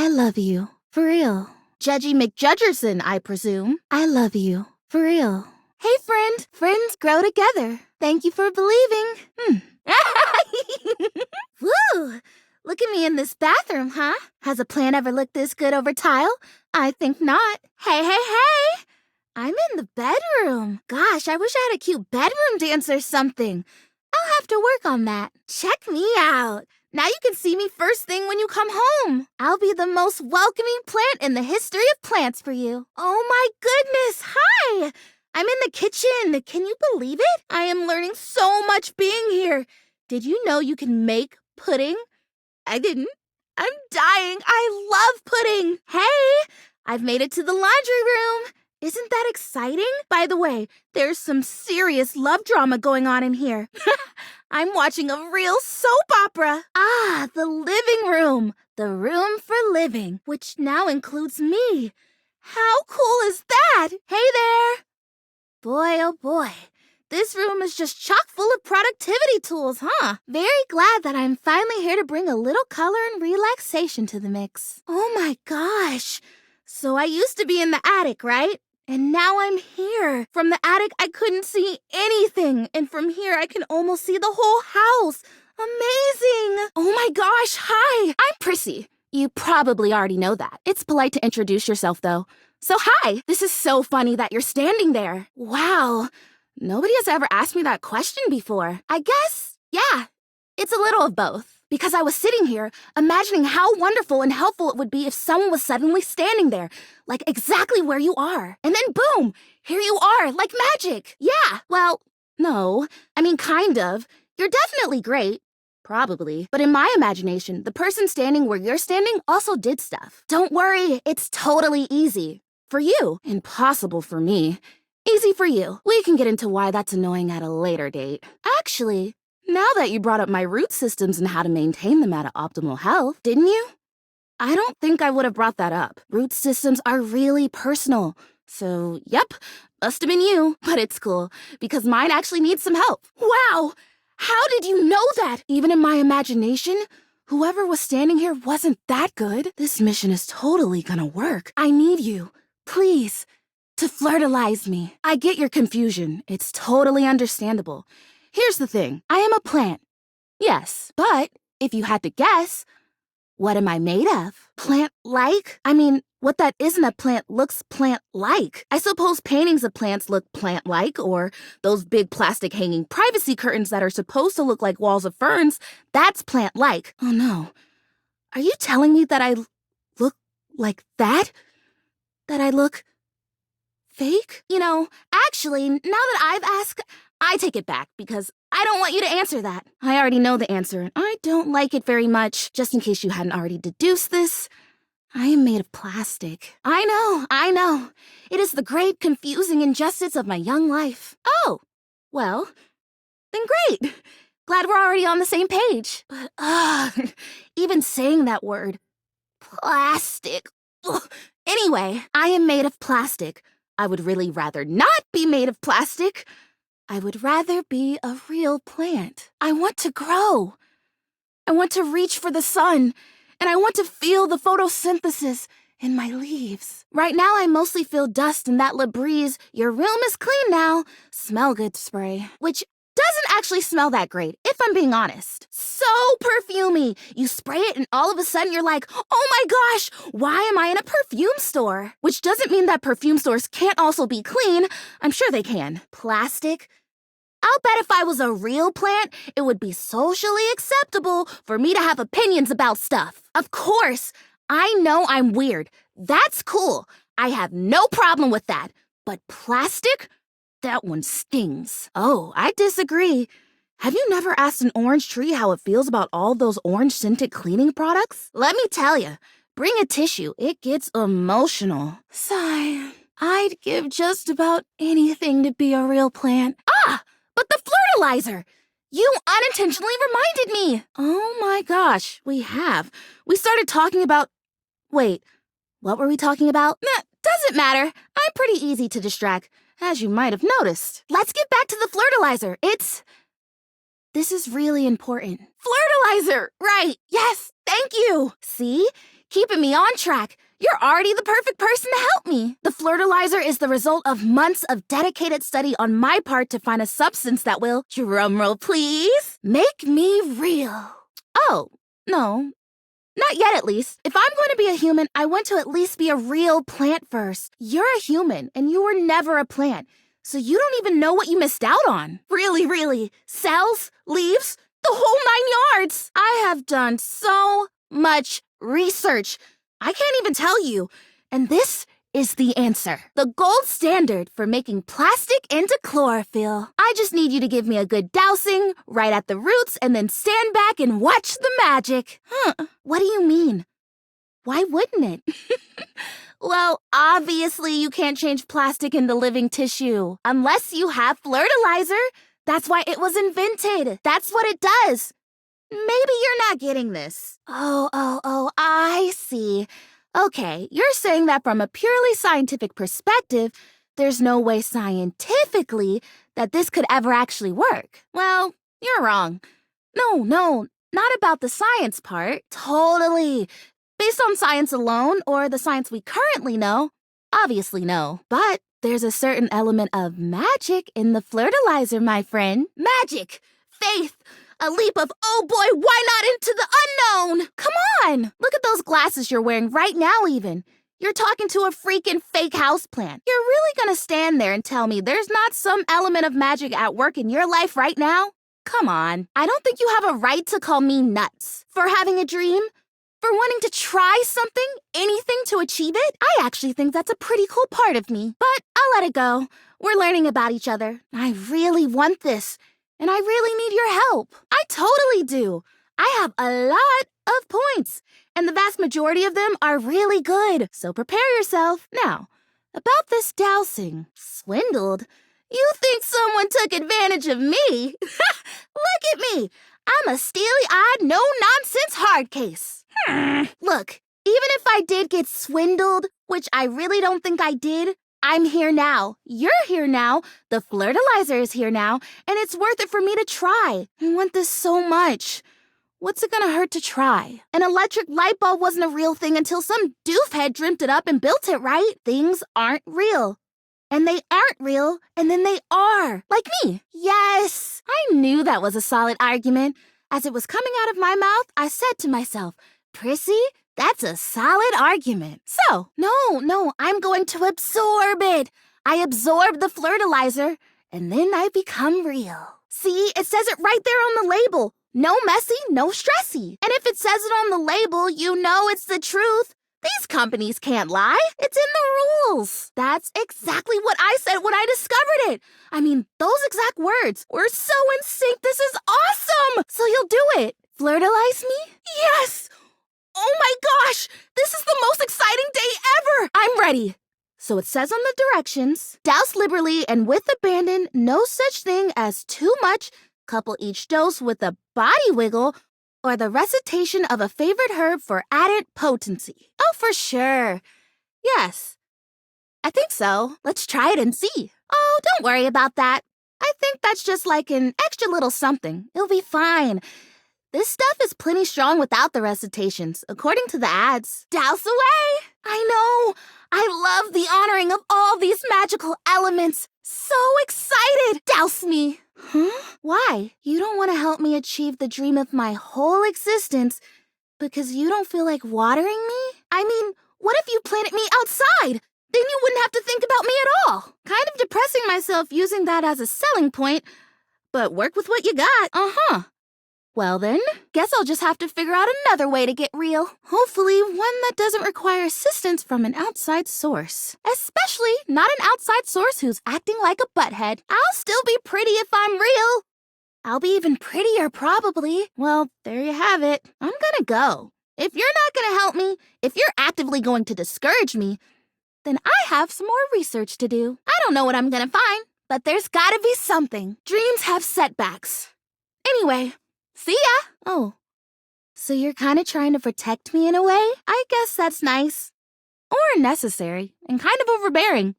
love you. For real. Judgy McJudgerson, I presume. I love you. For real. Hey, friend. Friends grow together. Thank you for believing. Woo! Look at me in this bathroom, huh? Has a plant ever looked this good over tile? I think not. Hey, hey, hey! I'm in the bedroom. Gosh, I wish I had a cute bedroom dance or something. I'll have to work on that. Check me out. Now you can see me first thing when you come home. I'll be the most welcoming plant in the history of plants for you. Oh my goodness, hi! I'm in the kitchen. Can you believe it? I am learning so much being here. Did you know you can make pudding? I didn't. I'm dying. I love pudding. Hey, I've made it to the laundry room. Isn't that exciting? By the way, there's some serious love drama going on in here. I'm watching a real soap opera. Ah, the living room. The room for living, which now includes me. How cool is that? Hey there. Boy, oh boy. This room is just chock full of productivity tools, huh? Very glad that I'm finally here to bring a little color and relaxation to the mix. Oh my gosh. So I used to be in the attic, right? And now I'm here. From the attic, I couldn't see anything. And from here, I can almost see the whole house. Amazing. Oh my gosh, hi. I'm Prissy. You probably already know that. It's polite to introduce yourself, though. So hi. This is so funny that you're standing there. Wow. Nobody has ever asked me that question before. I guess, yeah, it's a little of both. Because I was sitting here, imagining how wonderful and helpful it would be if someone was suddenly standing there, like exactly where you are. And then boom, here you are, like magic. Yeah, well, no, I mean, kind of. You're definitely great. Probably. But in my imagination, the person standing where you're standing also did stuff. Don't worry, it's totally easy. For you. Impossible for me. Easy for you. We can get into why that's annoying at a later date. Actually, now that you brought up my root systems and how to maintain them at optimal health, didn't you? I don't think I would have brought that up. Root systems are really personal. So, yep, must have been you. But it's cool, because mine actually needs some help. Wow! How did you know that? Even in my imagination, whoever was standing here wasn't that good. This mission is totally gonna work. I need you, please, to fertilize me. I get your confusion. It's totally understandable. Here's the thing. I am a plant. Yes, but if you had to guess, what am I made of? Plant-like? I mean, what that isn't a plant looks plant-like. I suppose paintings of plants look plant-like, or those big plastic hanging privacy curtains that are supposed to look like walls of ferns, that's plant-like. Oh no. Are you telling me that I look like that? That I look fake? You know, actually, now that I've asked, I take it back because I don't want you to answer that. I already know the answer, and I don't like it very much. Just in case you hadn't already deduced this, I am made of plastic. I know. It is the great, confusing injustice of my young life. Oh, well, then great. Glad we're already on the same page. But, even saying that word, plastic. Ugh. Anyway, I am made of plastic. I would really rather not be made of plastic. I would rather be a real plant. I want to grow. I want to reach for the sun, and I want to feel the photosynthesis in my leaves. Right now, I mostly feel dust in that Labreeze, your room is clean now, smell good spray, which doesn't actually smell that great, if I'm being honest. So perfumey. You spray it and all of a sudden you're like, oh my gosh, why am I in a perfume store? Which doesn't mean that perfume stores can't also be clean. I'm sure they can. Plastic? I'll bet if I was a real plant, it would be socially acceptable for me to have opinions about stuff. Of course, I know I'm weird. That's cool. I have no problem with that. But plastic? That one stings. Oh, I disagree. Have you never asked an orange tree how it feels about all those orange-scented cleaning products? Let me tell you, bring a tissue. It gets emotional. Sigh. I'd give just about anything to be a real plant. Ah! But the fertilizer! You unintentionally reminded me! Oh my gosh, we have. We started talking about... Wait, what were we talking about? Nah, doesn't matter. I'm pretty easy to distract, as you might have noticed. Let's get back to the fertilizer. This is really important. Fertilizer! Right, yes, thank you! See? keeping me on track. You're already the perfect person to help me. The flirtilizer is the result of months of dedicated study on my part to find a substance that will, drumroll please, make me real. Oh, no. Not yet, at least. If I'm going to be a human, I want to at least be a real plant first. You're a human, and you were never a plant, so you don't even know what you missed out on. Really. Cells, leaves, the whole 9 yards. I have done so much research. I can't even tell you. And this is the answer. The gold standard for making plastic into chlorophyll. I just need you to give me a good dousing right at the roots and then stand back and watch the magic. What do you mean? Why wouldn't it? Well, obviously you can't change plastic into living tissue unless you have flirtilizer. That's why it was invented. That's what it does. Maybe you're not getting this. Oh, I see. Okay, you're saying that from a purely scientific perspective, there's no way scientifically that this could ever actually work. Well, you're wrong. No, not about the science part. Totally. Based on science alone, or the science we currently know, obviously no. But there's a certain element of magic in the flirtilizer, my friend. Magic! Faith! A leap of, oh boy, why not into the unknown? Come on! Look at those glasses you're wearing right now even. You're talking to a freaking fake houseplant. You're really gonna stand there and tell me there's not some element of magic at work in your life right now? Come on. I don't think you have a right to call me nuts. For having a dream? For wanting to try something? Anything to achieve it? I actually think that's a pretty cool part of me. But I'll let it go. We're learning about each other. I really want this. And I really need your help. I totally do. I have a lot of points, and the vast majority of them are really good, so prepare yourself. Now, about this dousing. Swindled? You think someone took advantage of me? Look at me. I'm a steely-eyed, no-nonsense hard case. Look, even if I did get swindled, which I really don't think I did, I'm here now. You're here now. The flirtilizer is here now, and it's worth it for me to try. I want this so much. What's it gonna hurt to try? An electric light bulb wasn't a real thing until some doofhead dreamt it up and built it, right? Things aren't real. And they aren't real, and then they are. Like me. Yes, I knew that was a solid argument. As it was coming out of my mouth, I said to myself, Prissy, that's a solid argument. So, no, I'm going to absorb it. I absorb the flirtilizer, and then I become real. See, it says it right there on the label. No messy, no stressy. And if it says it on the label, you know it's the truth. These companies can't lie. It's in the rules. That's exactly what I said when I discovered it. I mean, those exact words. We're so in sync. This is awesome. So you'll do it. Flirtilize me? Yes. Oh my gosh. This is the most exciting day ever. I'm ready. So it says on the directions, douse liberally and with abandon, no such thing as too much. Couple each dose with a body wiggle or the recitation of a favorite herb for added potency. Oh, for sure. Yes. I think so. Let's try it and see. Oh, don't worry about that. I think that's just like an extra little something. It'll be fine. This stuff is plenty strong without the recitations, according to the ads. Douse away! I know! I love the honoring of all these magical elements. So excited! Douse me! Huh? Why? You don't want to help me achieve the dream of my whole existence because you don't feel like watering me? I mean, what if you planted me outside? Then you wouldn't have to think about me at all. Kind of depressing myself using that as a selling point, but work with what you got. Uh-huh. Well then, guess I'll just have to figure out another way to get real. Hopefully one that doesn't require assistance from an outside source. Especially not an outside source who's acting like a butthead. I'll still be pretty if I'm real. I'll be even prettier probably. Well, there you have it. I'm gonna go. If you're not gonna help me, if you're actively going to discourage me, then I have some more research to do. I don't know what I'm gonna find, but there's gotta be something. Dreams have setbacks. Anyway, see ya! Oh, so you're kind of trying to protect me in a way? I guess that's nice. Or necessary, and kind of overbearing.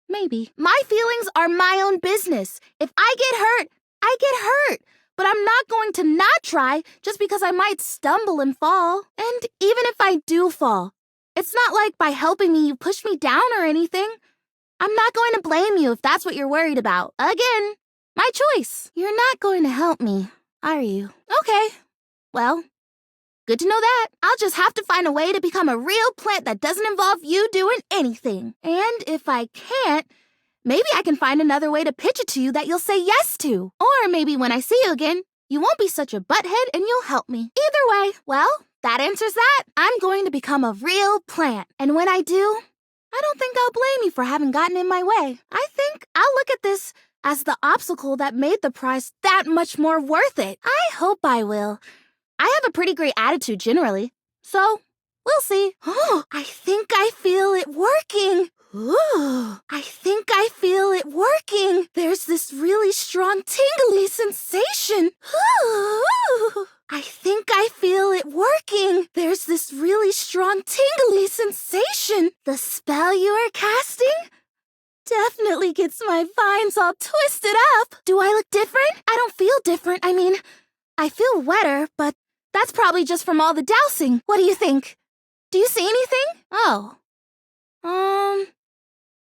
Maybe. My feelings are my own business. If I get hurt, I get hurt. but I'm not going to not try just because I might stumble and fall. And even if I do fall, it's not like by helping me you push me down or anything. I'm not going to blame you if that's what you're worried about. Again, my choice. You're not going to help me, are you? Okay. Well, good to know that. I'll just have to find a way to become a real plant that doesn't involve you doing anything. And if I can't, maybe I can find another way to pitch it to you that you'll say yes to. Or maybe when I see you again, you won't be such a butthead and you'll help me. Either way, well, that answers that. I'm going to become a real plant. And when I do, I don't think I'll blame you for having gotten in my way. I think I'll look at this as the obstacle that made the prize that much more worth it. I hope I will. I have a pretty great attitude generally, so we'll see. Oh, I think I feel it working. Ooh, I think I feel it working. There's this really strong tingly sensation. Ooh, I think I feel it working. There's this really strong tingly sensation. The spell you are casting definitely gets my vines all twisted up. Do I look different? I don't feel different. I mean, I feel wetter, but that's probably just from all the dousing. What do you think? Do you see anything? Oh.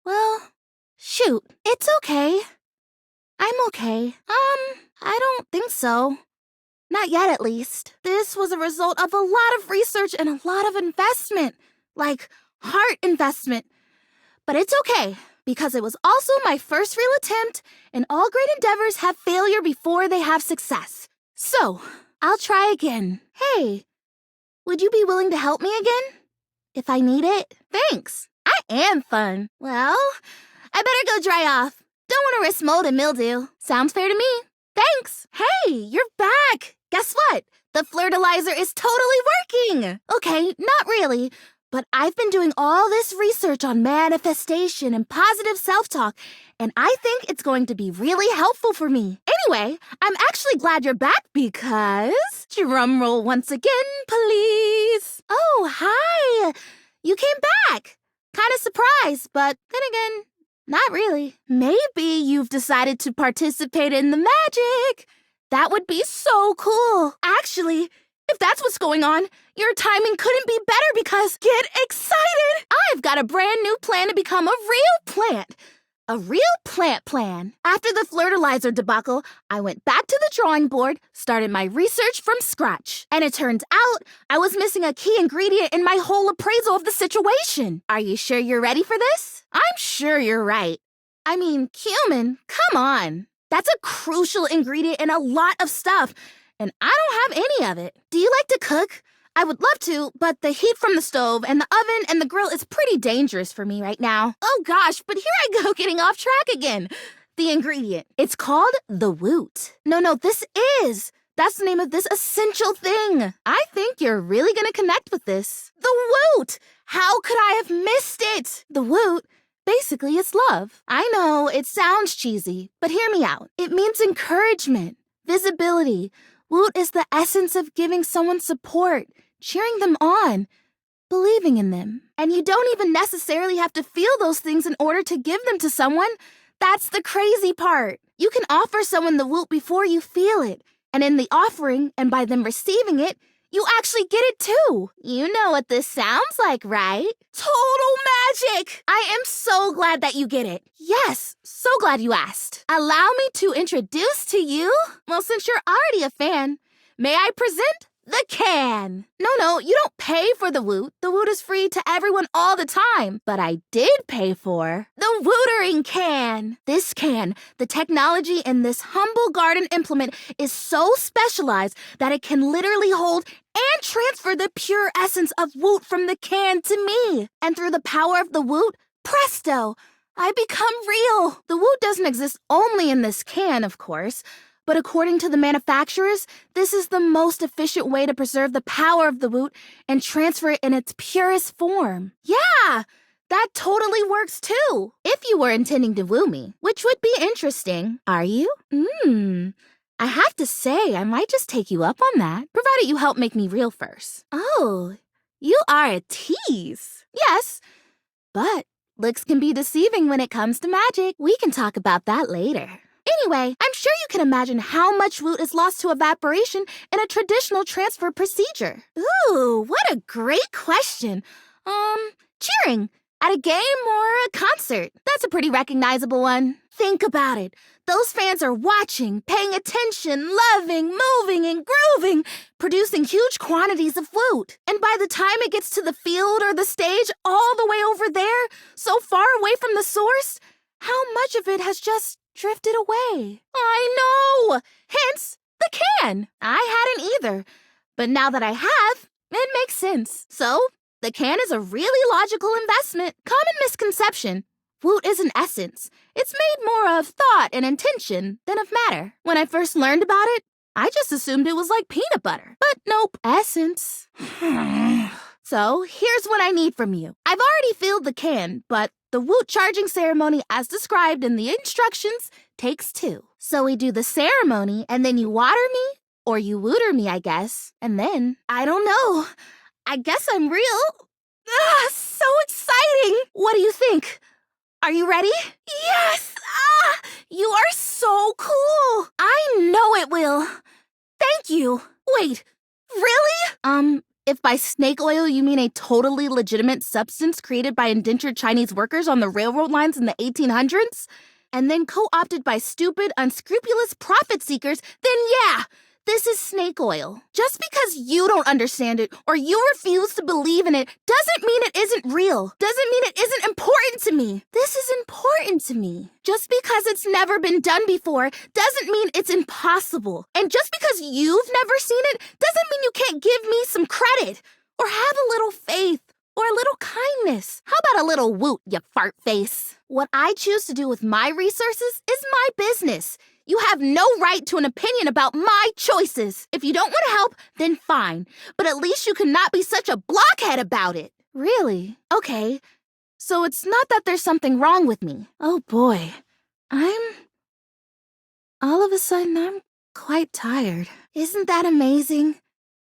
Well, shoot. It's okay. I'm okay. I don't think so. Not yet, at least. This was a result of a lot of research and a lot of investment. Like, heart investment. But it's okay, because it was also my first real attempt, and all great endeavors have failure before they have success. So, I'll try again. Hey, would you be willing to help me again? If I need it? Thanks. I am fun. Well, I better go dry off. Don't want to risk mold and mildew. Sounds fair to me. Thanks. Hey, you're back. Guess what? The fertilizer is totally working. Okay, not really. But I've been doing all this research on manifestation and positive self-talk, and I think it's going to be really helpful for me. Anyway, I'm actually glad you're back because... Drumroll once again, please. Oh, hi. You came back. Kind of surprised, but then again, not really. Maybe you've decided to participate in the magic. That would be so cool. Actually, if that's what's going on, your timing couldn't be better because get excited! I've got a brand new plan to become a real plant. A real plant plan. After the fertilizer debacle, I went back to the drawing board, started my research from scratch. And it turns out I was missing a key ingredient in my whole appraisal of the situation. Are you sure you're ready for this? I'm sure you're right. I mean, cumin, come on. That's a crucial ingredient in a lot of stuff, and I don't have any of it. Do you like to cook? I would love to, but the heat from the stove and the oven and the grill is pretty dangerous for me right now. Oh gosh, but here I go getting off track again. The ingredient. It's called the Woot. No, this is. That's the name of this essential thing. I think you're really gonna connect with this. The Woot! How could I have missed it? The Woot, basically, it's love. I know, it sounds cheesy, but hear me out. It means encouragement, visibility. Woot is the essence of giving someone support, cheering them on, believing in them. And you don't even necessarily have to feel those things in order to give them to someone. That's the crazy part. You can offer someone the Woot before you feel it. And in the offering, and by them receiving it, you actually get it too. You know what this sounds like, right? Total magic! I am so glad that you get it. Yes, so glad you asked. Allow me to introduce to you, well, since you're already a fan, may I present the can. No, you don't pay for the Woot. The Woot is free to everyone all the time. But I did pay for the Wootering can. This can, the technology in this humble garden implement is so specialized that it can literally hold and transfer the pure essence of Woot from the can to me. And through the power of the Woot, presto, I become real. The Woot doesn't exist only in this can, of course. But according to the manufacturers, this is the most efficient way to preserve the power of the Woot and transfer it in its purest form. Yeah, that totally works too. If you were intending to woo me, which would be interesting. Are you? I have to say, I might just take you up on that, provided you help make me real first. Oh, you are a tease. Yes, but looks can be deceiving when it comes to magic. We can talk about that later. Anyway, I'm sure you can imagine how much Woot is lost to evaporation in a traditional transfer procedure. Ooh, what a great question. Cheering. At a game or a concert. That's a pretty recognizable one. Think about it. Those fans are watching, paying attention, loving, moving, and grooving, producing huge quantities of Woot. And by the time it gets to the field or the stage, all the way over there, so far away from the source, how much of it has just drifted away? I know! Hence, the can. I hadn't either. But now that I have, it makes sense. So, the can is a really logical investment. Common misconception. Woot is an essence. It's made more of thought and intention than of matter. When I first learned about it, I just assumed it was like peanut butter. But nope, essence. So here's what I need from you. I've already filled the can, but the Woot charging ceremony as described in the instructions takes 2. So we do the ceremony and then you water me, or you wooter me, I guess. And then, I don't know. I guess I'm real. So exciting! What do you think? Are you ready? Yes! You are so cool! I know it will. Thank you. Wait, really? If by snake oil you mean a totally legitimate substance created by indentured Chinese workers on the railroad lines in the 1800s, and then co-opted by stupid, unscrupulous profit seekers, then yeah! This is snake oil. Just because you don't understand it or you refuse to believe in it doesn't mean it isn't real. Doesn't mean it isn't important to me. This is important to me. Just because it's never been done before doesn't mean it's impossible. And just because you've never seen it doesn't mean you can't give me some credit or have a little faith or a little kindness. How about a little Woot, you fart face? What I choose to do with my resources is my business. You have no right to an opinion about my choices. If you don't want to help, then fine. But at least you cannot be such a blockhead about it. Really? Okay. So it's not that there's something wrong with me. Oh boy. All of a sudden, I'm quite tired. Isn't that amazing?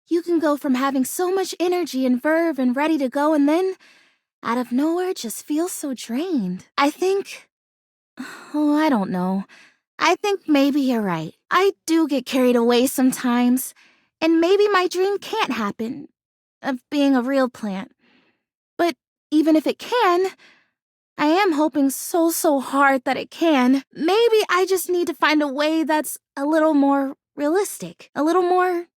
You can go from having so much energy and verve and ready to go and then, out of nowhere, just feel so drained. I don't know. I think maybe you're right. I do get carried away sometimes, and maybe my dream can't happen, of being a real plant. But even if it can, I am hoping so hard that it can. Maybe I just need to find a way that's a little more realistic, a little more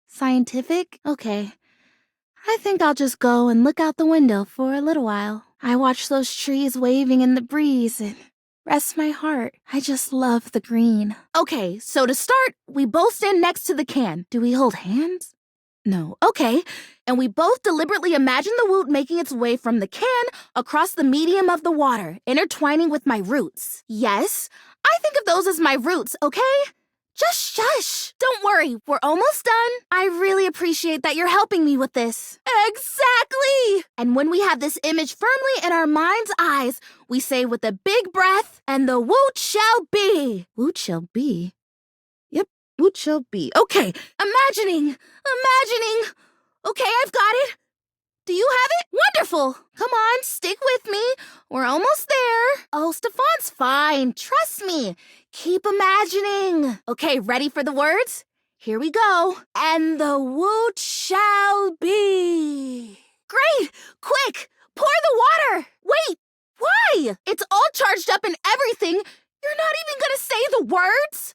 scientific. Okay, I think I'll just go and look out the window for a little while. I watch those trees waving in the breeze and rest my heart. I just love the green. Okay, so to start, we both stand next to the can. Do we hold hands? No. Okay. And we both deliberately imagine the Woot making its way from the can across the medium of the water, intertwining with my roots. Yes, I think of those as my roots, okay? Just shush. Don't worry, we're almost done. I really appreciate that you're helping me with this. Exactly! And when we have this image firmly in our mind's eyes, we say with a big breath, and the Woot shall be. Woot shall be? Yep, Woot shall be. Okay, imagining. Okay, I've got it. Do you have it? Wonderful. Come on, stick with me. We're almost there. Oh, Stefan's fine. Trust me. Keep imagining. Okay, ready for the words? Here we go. And the Woot shall be. Great! Quick! Pour the water! Wait! Why? It's all charged up and everything. You're not even gonna say the words?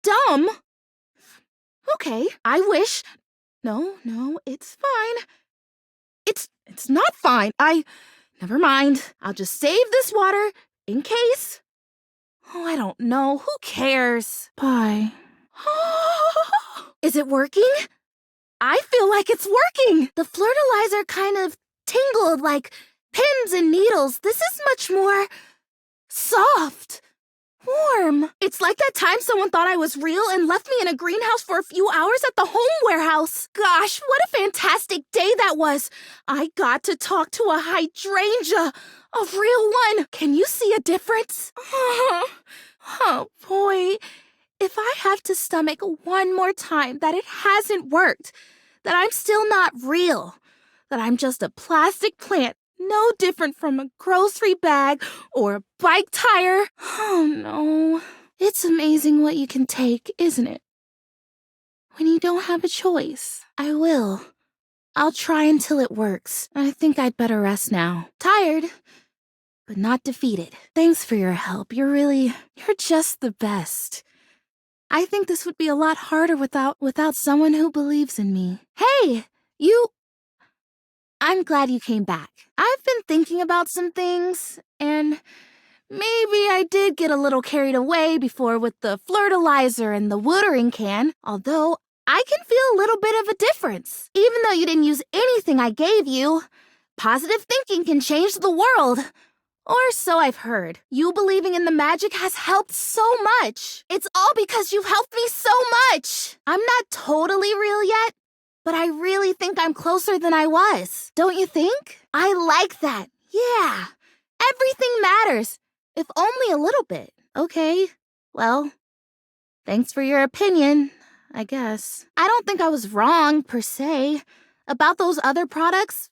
Dumb. Okay, I wish... No, it's fine. It's not fine. Never mind. I'll just save this water in case. Oh, I don't know. Who cares? Bye. Is it working? I feel like it's working. The fertilizer kind of tingled like pins and needles. This is much more soft. Warm. It's like that time someone thought I was real and left me in a greenhouse for a few hours at the home warehouse. Gosh, what a fantastic day that was. I got to talk to a hydrangea, a real one. Can you see a difference? Oh boy. If I have to stomach one more time that it hasn't worked, that I'm still not real, that I'm just a plastic plant No different from a grocery bag or a bike tire. Oh no. It's amazing what you can take, isn't it? When you don't have a choice. I will. I'll try until it works. I think I'd better rest now. Tired, but not defeated. Thanks for your help. You're just the best. I think this would be a lot harder without someone who believes in me. Hey, I'm glad you came back. I've been thinking about some things, and maybe I did get a little carried away before with the fertilizer and the watering can, although I can feel a little bit of a difference. Even though you didn't use anything I gave you, positive thinking can change the world. Or so I've heard. You believing in the magic has helped so much. It's all because you've helped me so much. I'm not totally real yet, but I really think I'm closer than I was. Don't you think? I like that. Yeah. Everything matters, if only a little bit. Okay, well, thanks for your opinion, I guess. I don't think I was wrong, per se, about those other products,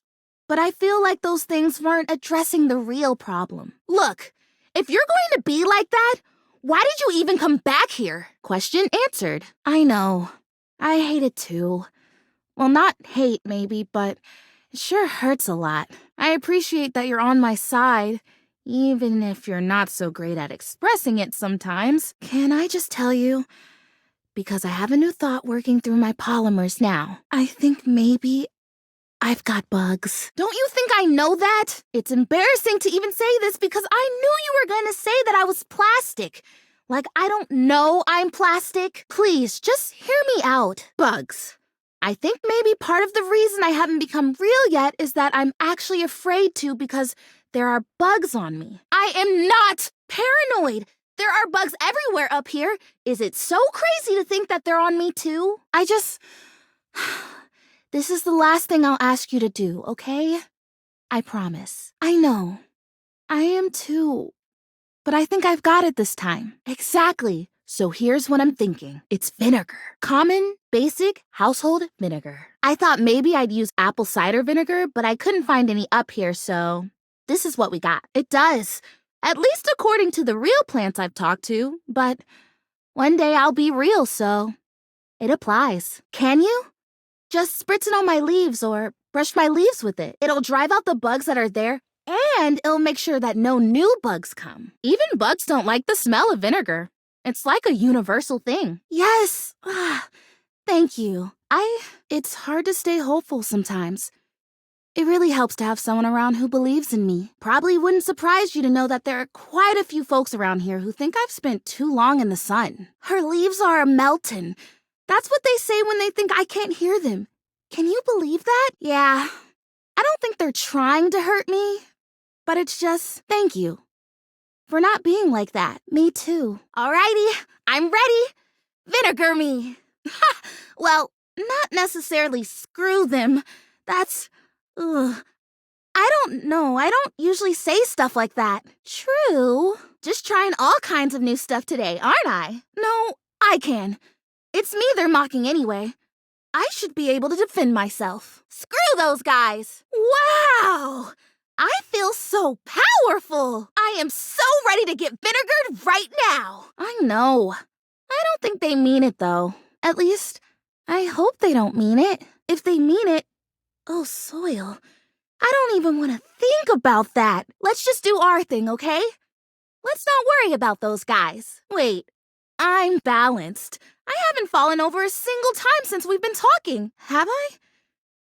but I feel like those things weren't addressing the real problem. Look, if you're going to be like that, why did you even come back here? Question answered. I know. I hate it too. Well, not hate, maybe, but it sure hurts a lot. I appreciate that you're on my side, even if you're not so great at expressing it sometimes. Can I just tell you? Because I have a new thought working through my polymers now. I think maybe I've got bugs. Don't you think I know that? It's embarrassing to even say this because I knew you were going to say that I was plastic. Like I don't know I'm plastic. Please, just hear me out. Bugs. I think maybe part of the reason I haven't become real yet is that I'm actually afraid to because there are bugs on me. I am not paranoid. There are bugs everywhere up here. Is it so crazy to think that they're on me too? This is the last thing I'll ask you to do, okay? I promise. I know. I am too. But I think I've got it this time. Exactly. So here's what I'm thinking. It's vinegar. Common, basic, household vinegar. I thought maybe I'd use apple cider vinegar, but I couldn't find any up here, so this is what we got. It does. At least according to the real plants I've talked to, but one day I'll be real, so it applies. Can you? Just spritz it on my leaves or brush my leaves with it. It'll drive out the bugs that are there, and it'll make sure that no new bugs come. Even bugs don't like the smell of vinegar. It's like a universal thing. Yes. Thank you. It's hard to stay hopeful sometimes. It really helps to have someone around who believes in me. Probably wouldn't surprise you to know that there are quite a few folks around here who think I've spent too long in the sun. Her leaves are melting. That's what they say when they think I can't hear them. Can you believe that? Yeah. I don't think they're trying to hurt me, but it's just thank you for not being like that. Me too. Alrighty, I'm ready. Vinegar me. Well, not necessarily screw them. That's... Ugh. I don't know. I don't usually say stuff like that. True. Just trying all kinds of new stuff today, aren't I? No, I can. It's me they're mocking anyway. I should be able to defend myself. Screw those guys. Wow! I feel so powerful. I am so ready to get vinegared right now. I know. I don't think they mean it, though. At least, I hope they don't mean it. If they mean it, oh, soil. I don't even want to think about that. Let's just do our thing, okay? Let's not worry about those guys. Wait, I'm balanced. I haven't fallen over a single time since we've been talking, have I?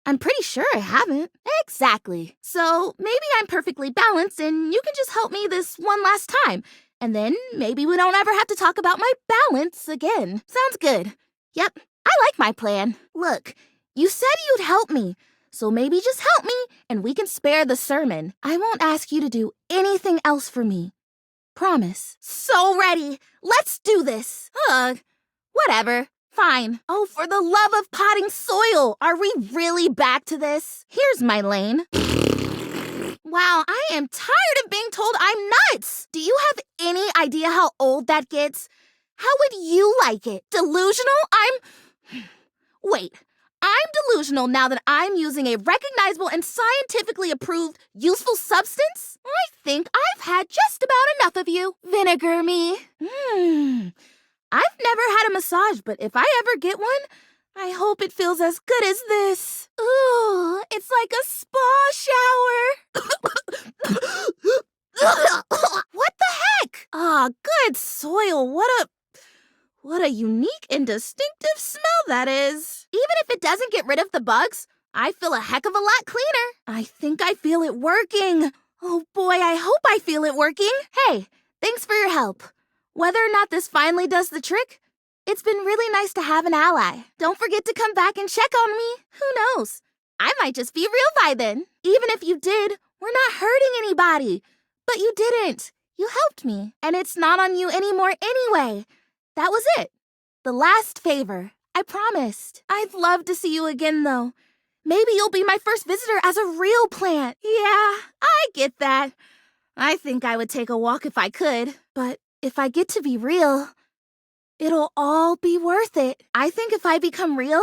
I'm pretty sure I haven't. Exactly. So maybe I'm perfectly balanced and you can just help me this one last time. And then maybe we don't ever have to talk about my balance again. Sounds good. Yep, I like my plan. Look, you said you'd help me. So maybe just help me and we can spare the sermon. I won't ask you to do anything else for me. Promise. So ready. Let's do this. Ugh. Whatever. Fine. Oh, for the love of potting soil. Are we really back to this? Here's my lane. Wow, I am tired of being told I'm nuts. Do you have any idea how old that gets? How would you like it? Delusional? Wait. I'm delusional now that I'm using a recognizable and scientifically approved useful substance? I think I've had just about enough of you. Vinegar me. I've never had a massage, but if I ever get one, I hope it feels as good as this. Ooh, it's like a spa shower. What the heck? Ah, good soil. What a unique and distinctive smell that is. Even if it doesn't get rid of the bugs, I feel a heck of a lot cleaner. I think I feel it working. Oh boy, I hope I feel it working. Hey, thanks for your help. Whether or not this finally does the trick, it's been really nice to have an ally. Don't forget to come back and check on me. Who knows? I might just be real by then. Even if you did, we're not hurting anybody. But you didn't. You helped me. And it's not on you anymore anyway. That was it. The last favor. I promised. I'd love to see you again, though. Maybe you'll be my first visitor as a real plant. Yeah, I get that. I think I would take a walk if I could. But if I get to be real, it'll all be worth it. I think if I become real,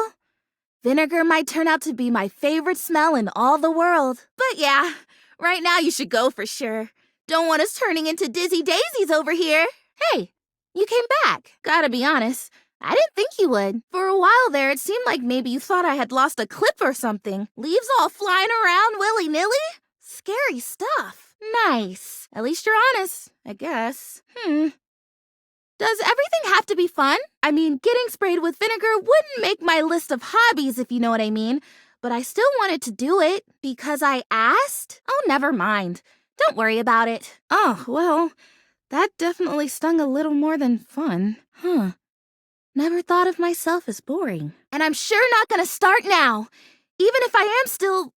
vinegar might turn out to be my favorite smell in all the world. But yeah, right now you should go for sure. Don't want us turning into dizzy daisies over here. Hey, you came back. Gotta be honest, I didn't think you would. For a while there, it seemed like maybe you thought I had lost a clip or something. Leaves all flying around willy-nilly? Scary stuff. Nice. At least you're honest, I guess. Does everything have to be fun? I mean, getting sprayed with vinegar wouldn't make my list of hobbies, if you know what I mean. But I still wanted to do it because I asked. Oh, never mind. Don't worry about it. Oh, well, that definitely stung a little more than fun. Never thought of myself as boring. And I'm sure not gonna start now. Even if I am still...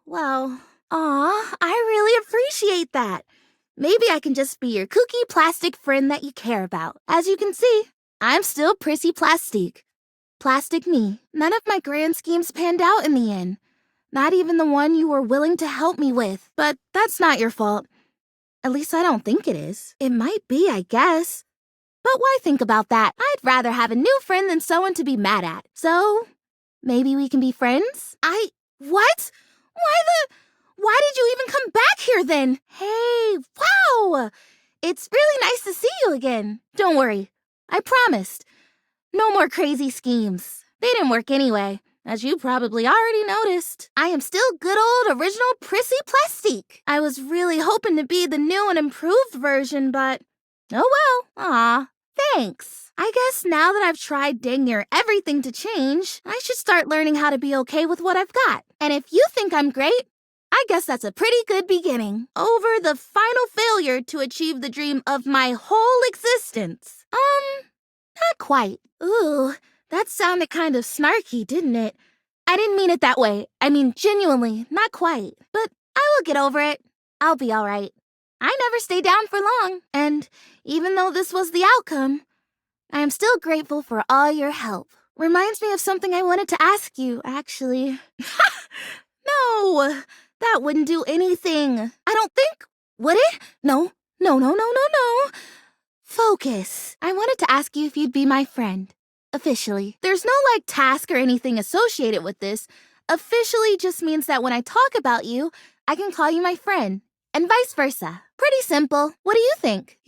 Well, aw, I really appreciate that. Maybe I can just be your kooky plastic friend that you care about. As you can see, I'm still Prissy Plastique. Plastic me. None of my grand schemes panned out in the end. Not even the one you were willing to help me with. But that's not your fault. At least I don't think it is. It might be, I guess. But why think about that? I'd rather have a new friend than someone to be mad at. So, maybe we can be friends? What? Why did you even come back here then? Hey, wow! It's really nice to see you again. Don't worry. I promised. No more crazy schemes. They didn't work anyway, as you probably already noticed. I am still good old original Prissy Plastique. I was really hoping to be the new and improved version, but oh well. Aw, thanks. I guess now that I've tried dang near everything to change, I should start learning how to be okay with what I've got. And if you think I'm great, I guess that's a pretty good beginning. Over the final failure to achieve the dream of my whole existence. Not quite. Ooh, that sounded kind of snarky, didn't it? I didn't mean it that way. I mean, genuinely, not quite. But I will get over it. I'll be all right. I never stay down for long. And even though this was the outcome, I am still grateful for all your help. Reminds me of something I wanted to ask you, actually. No, that wouldn't do anything. I don't think. Would it? No. Focus. I wanted to ask you if you'd be my friend. Officially. There's no, task or anything associated with this. Officially just means that when I talk about you, I can call you my friend. And vice versa. Pretty simple. What do you think?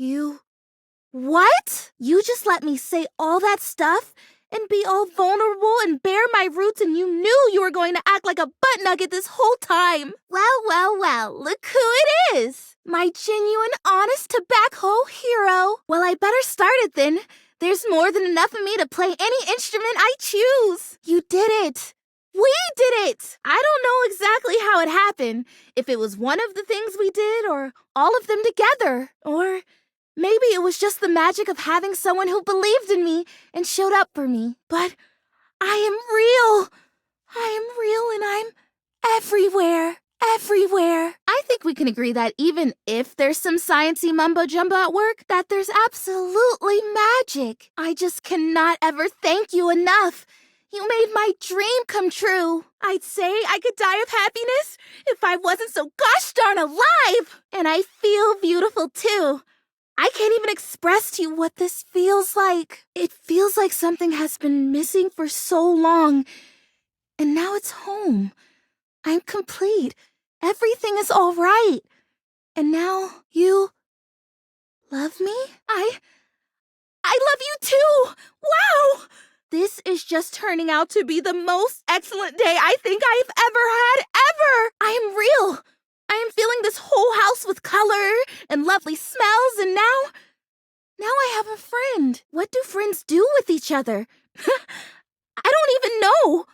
What? You just let me say all that stuff and be all vulnerable and bare my roots, and you knew you were going to act like a butt nugget this whole time. Well, look who it is. My genuine, honest tobacco hero. Well, I better start it then. There's more than enough of me to play any instrument I choose. You did it. We did it. I don't know exactly how it happened. If it was one of the things we did or all of them together. Or maybe it was just the magic of having someone who believed in me and showed up for me. But I am real. And I'm everywhere. I think we can agree that even if there's some sciencey mumbo-jumbo at work, that there's absolutely magic. I just cannot ever thank you enough. You made my dream come true. I'd say I could die of happiness if I wasn't so gosh darn alive. And I feel beautiful too. I can't even express to you what this feels like. It feels like something has been missing for so long, and now it's home. I'm complete. Everything is all right. And now you love me? I love you too! Wow! This is just turning out to be the most excellent day I think I've ever had, ever! I am real! I am filling this whole house with color and lovely smells, and now I have a friend. What do friends do with each other? I don't even know.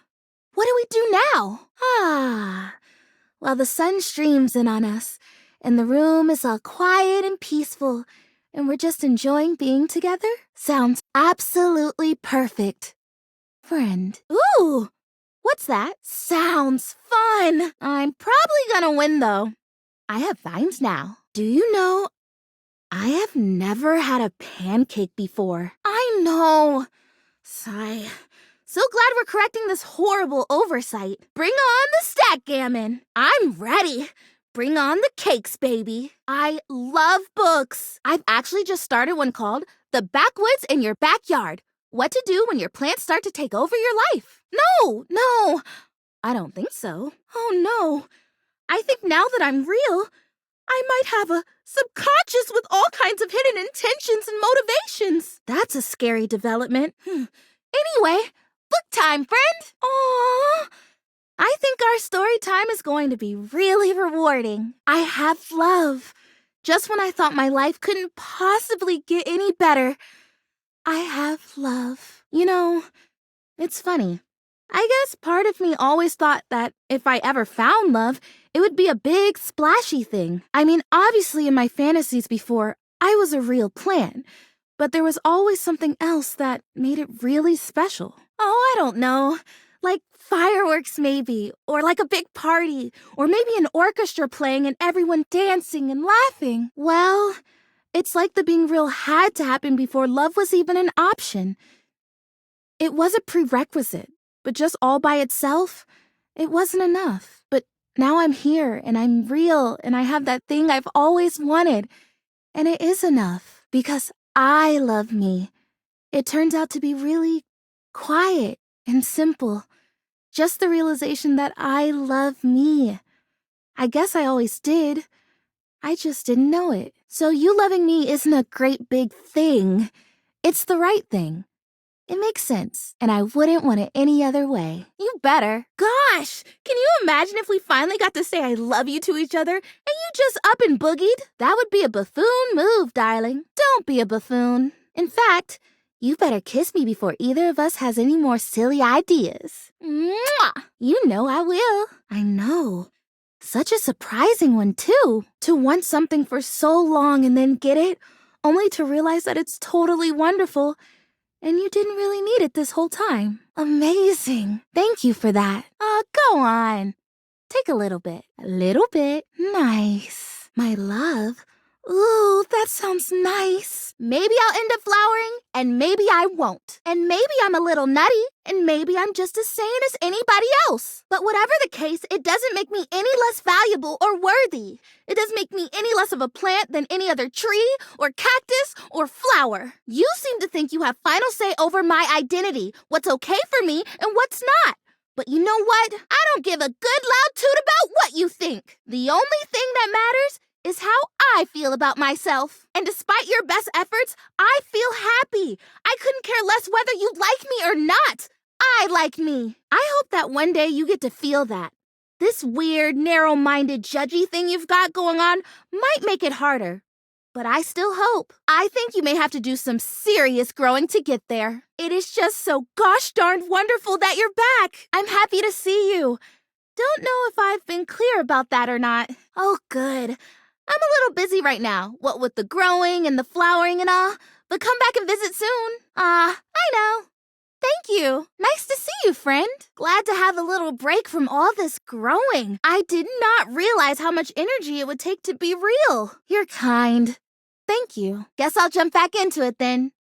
What do we do now? While the sun streams in on us, and the room is all quiet and peaceful, and we're just enjoying being together? Sounds absolutely perfect. Friend. Ooh! What's that? Sounds fun! I'm probably gonna win, though. I have vines now. Do you know, I have never had a pancake before. I know. Sigh. So glad we're correcting this horrible oversight. Bring on the stackgammon. I'm ready. Bring on the cakes, baby. I love books. I've actually just started one called The Backwoods in Your Backyard. What to do when your plants start to take over your life. No. I don't think so. Oh, no. I think now that I'm real, I might have a subconscious with all kinds of hidden intentions and motivations. That's a scary development. Anyway, book time, friend. Aww. I think our story time is going to be really rewarding. I have love. Just when I thought my life couldn't possibly get any better, I have love. You know, it's funny. I guess part of me always thought that if I ever found love, it would be a big, splashy thing. I mean, obviously in my fantasies before, I was a real plant, but there was always something else that made it really special. Oh, I don't know. Like fireworks maybe, or like a big party, or maybe an orchestra playing and everyone dancing and laughing. Well, it's like the being real had to happen before love was even an option. It was a prerequisite, but just all by itself, it wasn't enough. But now I'm here and I'm real and I have that thing I've always wanted. And it is enough because I love me. It turns out to be really quiet and simple. Just the realization that I love me. I guess I always did. I just didn't know it. So you loving me isn't a great big thing. It's the right thing. It makes sense, and I wouldn't want it any other way. You better. Gosh, can you imagine if we finally got to say I love you to each other and you just up and boogied? That would be a buffoon move, darling. Don't be a buffoon. In fact, you better kiss me before either of us has any more silly ideas. Mwah! You know I will. I know. Such a surprising one, too. To want something for so long and then get it, only to realize that it's totally wonderful and you didn't really need it this whole time. Amazing. Thank you for that. Go on. Take a little bit. A little bit. Nice. My love. Ooh, that sounds nice. Maybe I'll end up flowering, and maybe I won't. And maybe I'm a little nutty, and maybe I'm just as sane as anybody else. But whatever the case, it doesn't make me any less valuable or worthy. It doesn't make me any less of a plant than any other tree, or cactus, or flower. You seem to think you have final say over my identity, what's okay for me and what's not. But you know what? I don't give a good loud toot about what you think. The only thing that matters is how I feel about myself. And despite your best efforts, I feel happy. I couldn't care less whether you like me or not. I like me. I hope that one day you get to feel that. This weird, narrow-minded, judgy thing you've got going on might make it harder. But I still hope. I think you may have to do some serious growing to get there. It is just so gosh darned wonderful that you're back. I'm happy to see you. Don't know if I've been clear about that or not. Oh, good. I'm a little busy right now, what with the growing and the flowering and all, but come back and visit soon. I know. Thank you. Nice to see you, friend. Glad to have a little break from all this growing. I did not realize how much energy it would take to be real. You're kind. Thank you. Guess I'll jump back into it then.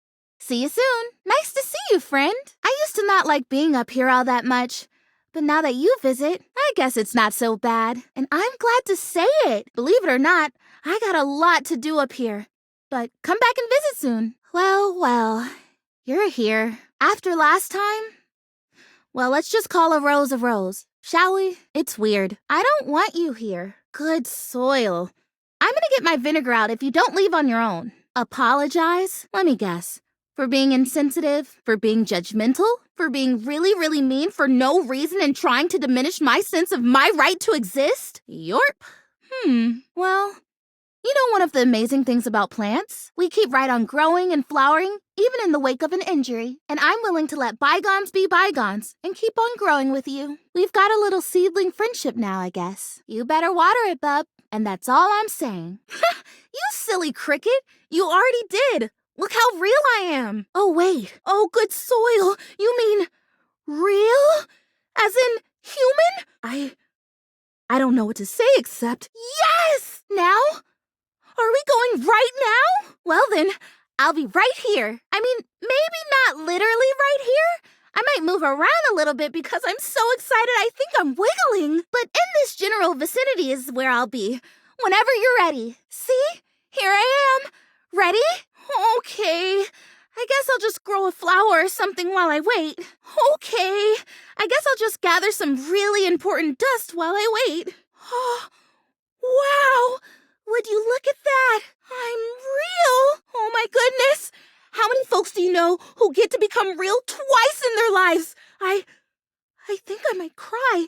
See you soon. Nice to see you, friend. I used to not like being up here all that much. But now that you visit, I guess it's not so bad. And I'm glad to say it. Believe it or not, I got a lot to do up here. but come back and visit soon. Well, you're here. After last time? Well, let's just call a rose, shall we? It's weird. I don't want you here. Good soil. I'm gonna get my vinegar out if you don't leave on your own. Apologize? Let me guess. For being insensitive? For being judgmental? For being really, really mean for no reason and trying to diminish my sense of my right to exist? Yorp. Well, you know one of the amazing things about plants? We keep right on growing and flowering, even in the wake of an injury. And I'm willing to let bygones be bygones and keep on growing with you. We've got a little seedling friendship now, I guess. You better water it, bub. And that's all I'm saying. You silly cricket. You already did. Look how real I am. Oh, wait. Oh, good soil. You mean real? As in human? I don't know what to say except yes! Now? Are we going right now? Well then, I'll be right here. I mean, maybe not literally right here. I might move around a little bit because I'm so excited I think I'm wiggling. But in this general vicinity is where I'll be. Whenever you're ready. See? Here I am. Ready? Okay. I guess I'll just grow a flower or something while I wait. Okay. I guess I'll just gather some really important dust while I wait. Oh, wow. Would you look at that? I'm real. Oh my goodness. How many folks do you know who get to become real twice in their lives? I think I might cry.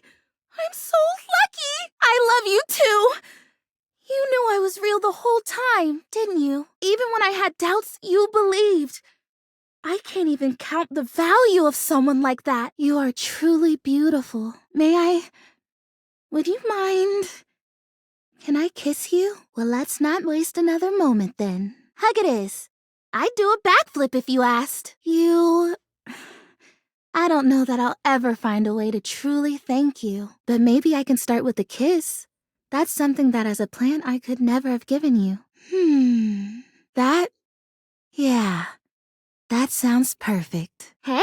I'm so lucky. I love you too. You knew I was real the whole time, didn't you? Even when I had doubts, you believed. I can't even count the value of someone like that. You are truly beautiful. Would you mind? Can I kiss you? Well, let's not waste another moment then. Hug it is. I'd do a backflip if you asked. I don't know that I'll ever find a way to truly thank you. But maybe I can start with a kiss. That's something that as a plant I could never have given you. That sounds perfect. Hey,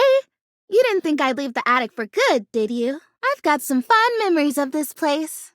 you didn't think I'd leave the attic for good, did you? I've got some fond memories of this place.